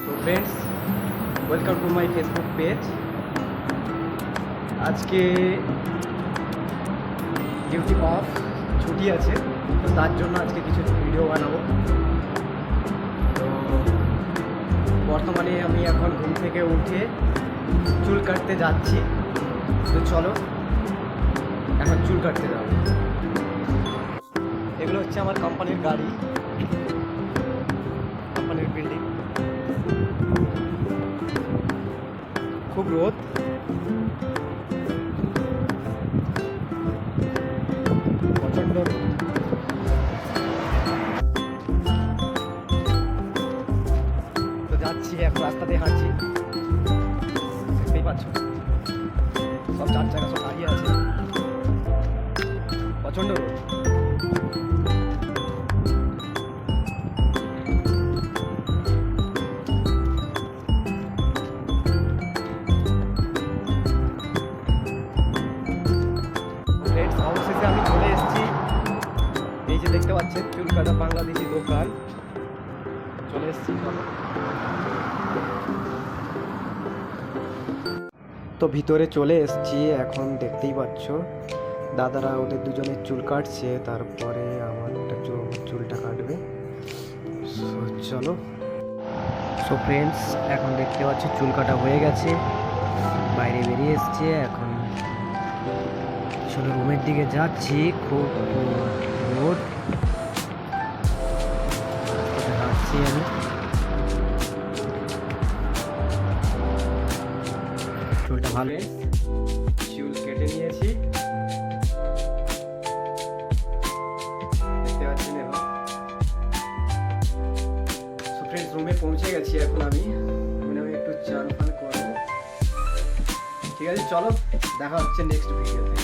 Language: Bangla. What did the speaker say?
তো friends, welcome to my Facebook page. আজকে ডিউটি অফ, ছুটি আছে, তো তার জন্য আজকে কিছু ভিডিও বানাবো। তো বর্তমানে আমি এখন ঘুম থেকে উঠে চুল কাটতে যাচ্ছি। তো চলো এখন চুল কাটতে যাবো। এগুলো হচ্ছে আমার কোম্পানির গাড়ি, কোম্পানির বিল্ডিং। খুব রোদ, প্রচণ্ড রোদ। তো যাচ্ছি, এখন রাস্তা দিয়ে হাঁটছি, দেখতেই পাচ্ছ সব চার চাকা সব দাঁড়িয়ে আছে, প্রচণ্ড রোদ। অবশেষে আমি চলে এসেছি, এই যে দেখতে পাচ্ছেন চুল কাটা বাংলাদেশি দোকান, চলে এসেছি। তো ভিতরে চলে এসেছি, এখন দেখতেই পাচ্ছ দাদারা ওদের দুজনের চুল কাটছে, তারপরে আমারটা চুলটা কাটবে। চলো। সো ফ্রেন্ডস, এখন দেখতে পাচ্ছি চুল কাটা হয়ে গেছে, বাইরে বেরিয়ে এসছে। এখন চলো রুমের দিকে যাচ্ছি, খুব রোদ, হাঁটছি আমি। চুলটা ভালো, চুল কেটে নিয়েছি, দেখতে পাচ্ছেন। এখন সো ফ্রেন্ডস, রুমে পৌঁছে গেছি। এখন আমি একটু চান ফান করবো। ঠিক আছে, চলো দেখা হচ্ছে নেক্সট ভিডিওতে।